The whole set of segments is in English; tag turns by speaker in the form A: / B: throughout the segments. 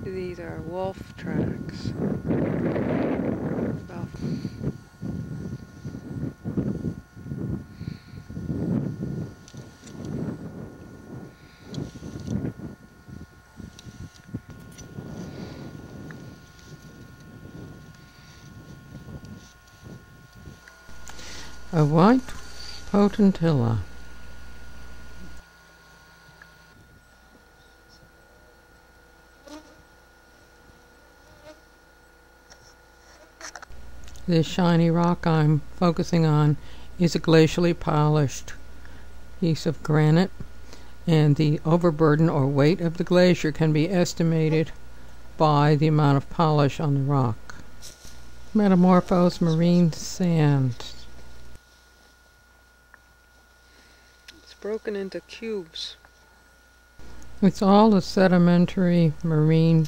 A: These are wolf tracks. Well,
B: a white potentilla. This shiny rock I'm focusing on is a glacially polished piece of granite, and the overburden or weight of the glacier can be estimated by the amount of polish on the rock. Metamorphosed marine sand.
A: it's broken into cubes.
B: It's all a sedimentary marine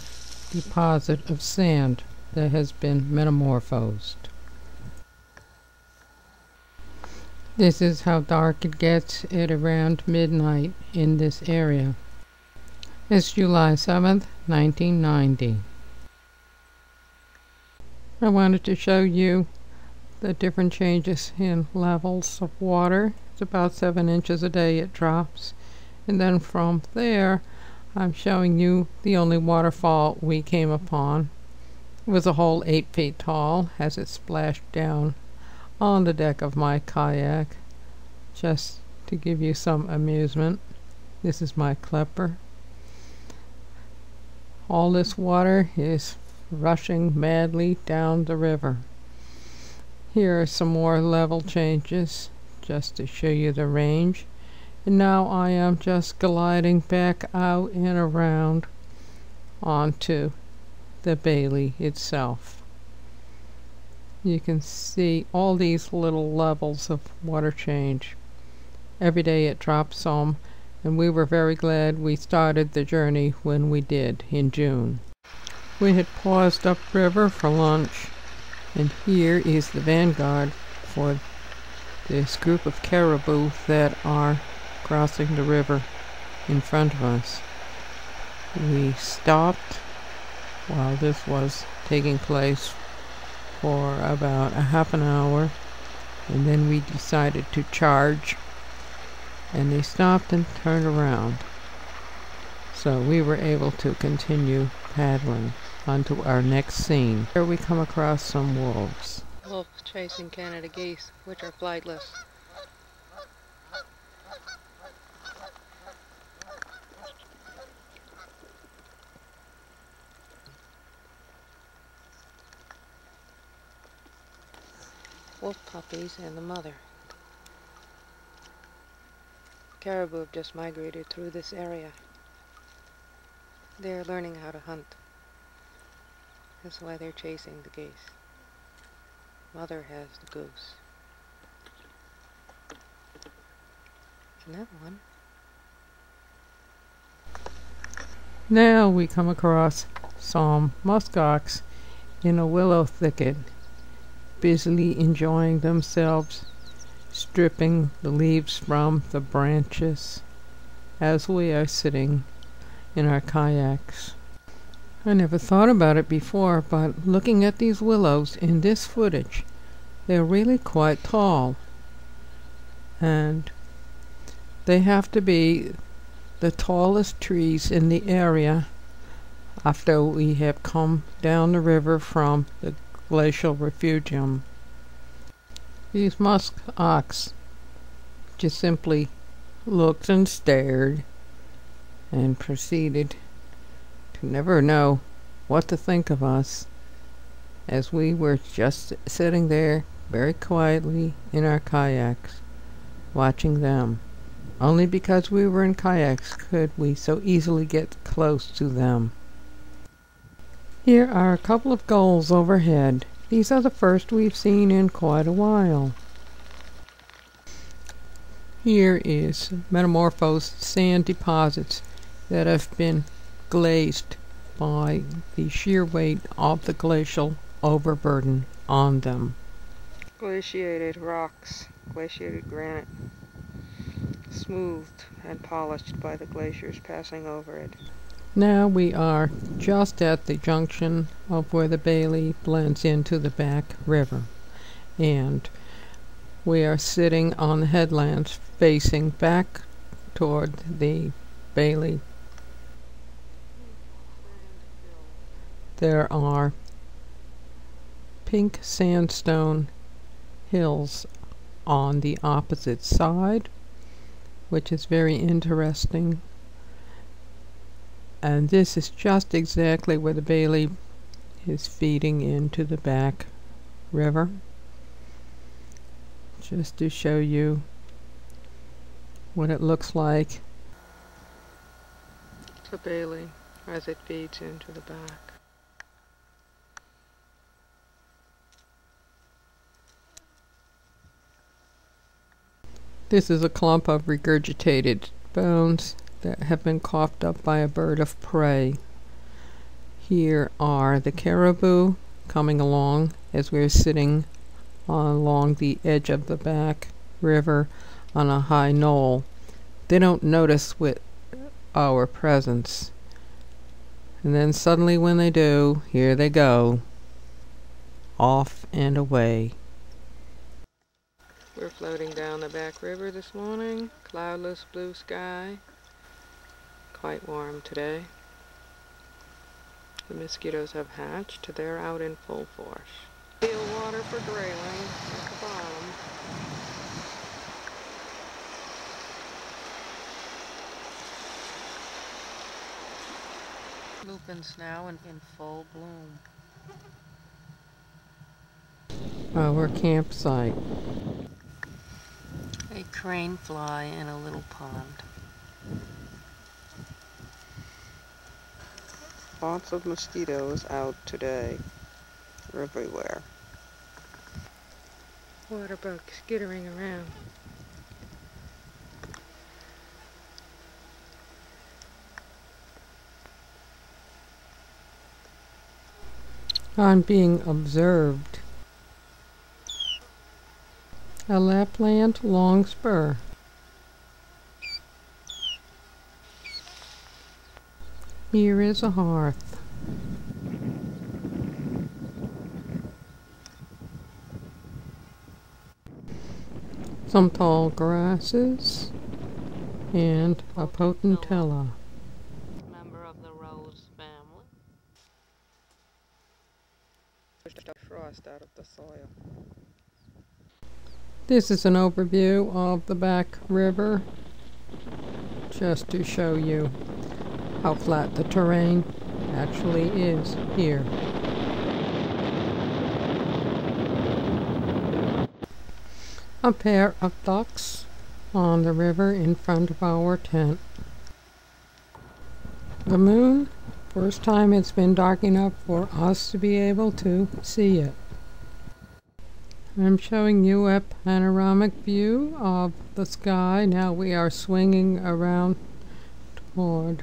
B: deposit of sand that has been metamorphosed. This is how dark it gets at around midnight in this area. It's July 7th, 1990. I wanted to show you the different changes in levels of water. It's about 7 inches a day it drops. And then from there, I'm showing you the only waterfall we came upon. It was a whole 8 feet tall as it splashed down on the deck of my kayak, just to give you some amusement. This is my klepper. All this water is rushing madly down the river. Here are some more level changes just to show you the range. And now I am just gliding back out and around onto the Baillie itself. You can see all these little levels of water change. Every day it drops some, and we were very glad we started the journey when we did in June. We had paused upriver for lunch, and here is the vanguard for this group of caribou that are crossing the river in front of us. We stopped while this was taking place for about a half an hour, and then we decided to charge, and they stopped and turned around, so we were able to continue paddling onto our next scene. Here we come across some wolves.
A: Wolves chasing Canada geese, which are flightless. Wolf puppies and the mother. Caribou have just migrated through this area. They're learning how to hunt. That's why they're chasing the geese. Mother has the goose. Isn't that one?
B: Now we come across some muskox in a willow thicket, busily enjoying themselves, stripping the leaves from the branches as we are sitting in our kayaks. I never thought about it before, but looking at these willows in this footage, they're really quite tall, and they have to be the tallest trees in the area after we have come down the river from the glacial refugium. These musk ox just simply looked and stared and proceeded to never know what to think of us, as we were just sitting there very quietly in our kayaks watching them. Only because we were in kayaks could we so easily get close to them. Here are a couple of gulls overhead. These are the first we've seen in quite a while. Here is metamorphosed sand deposits that have been glazed by the sheer weight of the glacial overburden on them.
A: Glaciated rocks. glaciated granite, smoothed and polished by the glaciers passing over it.
B: Now we are just at the junction of where the Baillie blends into the back river, and we are sitting on the headlands facing back toward the Baillie. There are pink sandstone hills on the opposite side, which is very interesting. And this is just exactly where the Baillie is feeding into the back river. Just to show you what it looks like.
A: The Baillie as it feeds into the back.
B: This is a clump of regurgitated bones that have been coughed up by a bird of prey. Here are the caribou coming along as we're sitting along the edge of the back river on a high knoll. They don't notice with our presence. And then suddenly when they do, here they go, off and away.
A: We're floating down the back river this morning. Cloudless blue sky. Quite warm today. The mosquitoes have hatched. They're out in full force. Feel water for grayling at the bottom. Lupins now in full bloom.
B: Our campsite.
A: A crane fly in a little pond. Lots of mosquitoes out today. They're everywhere. Water bugs skittering around.
B: I'm being observed. A Lapland longspur. Here is a hearth. Some tall grasses and a potentilla.
A: Member of the rose family. Pushed frost out of the soil.
B: This is an overview of the back river, just to show you how flat the terrain actually is here. A pair of ducks on the river in front of our tent. The moon, first time it's been dark enough for us to be able to see it. I'm showing you a panoramic view of the sky. Now we are swinging around toward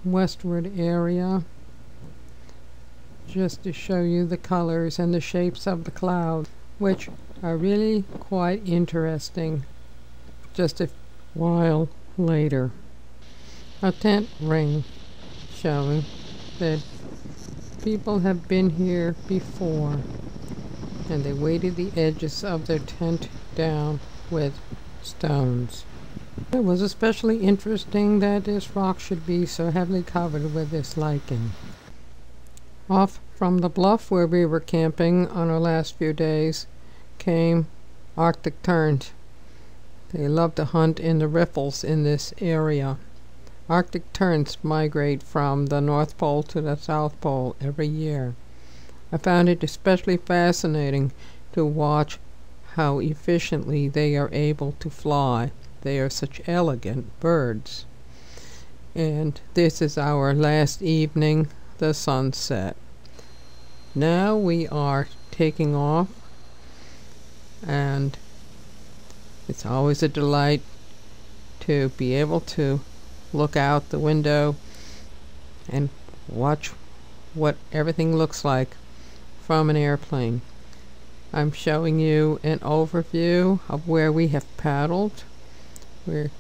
B: westward area, just to show you the colors and the shapes of the clouds, which are really quite interesting. Just a while later, a tent ring showing that people have been here before, and they weighted the edges of their tent down with stones. It was especially interesting that this rock should be so heavily covered with this lichen. Off from the bluff where we were camping on our last few days came Arctic terns. They love to hunt in the riffles in this area. Arctic terns migrate from the North Pole to the South Pole every year. I found it especially fascinating to watch how efficiently they are able to fly. They are such elegant birds. And this is our last evening, the sunset. Now we are taking off, and it's always a delight to be able to look out the window and watch what everything looks like from an airplane. I'm showing you an overview of where we have paddled. We're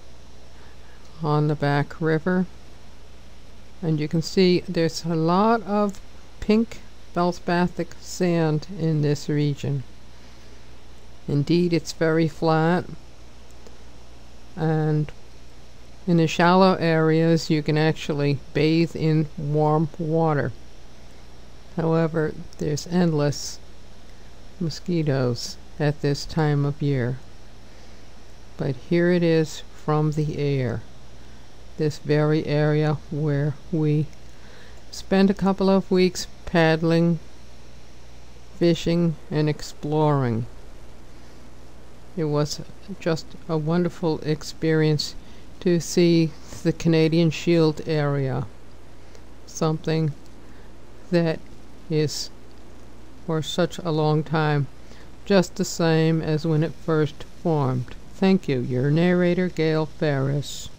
B: on the back river, and you can see there's a lot of pink feldspathic sand in this region. Indeed, it's very flat, and in the shallow areas you can actually bathe in warm water. However, there's endless mosquitoes at this time of year. But here it is from the air, this very area where we spent a couple of weeks paddling, fishing, and exploring. It was just a wonderful experience to see the Canadian Shield area, something that is for such a long time just the same as when it first formed. Thank you, your narrator, GEFerris.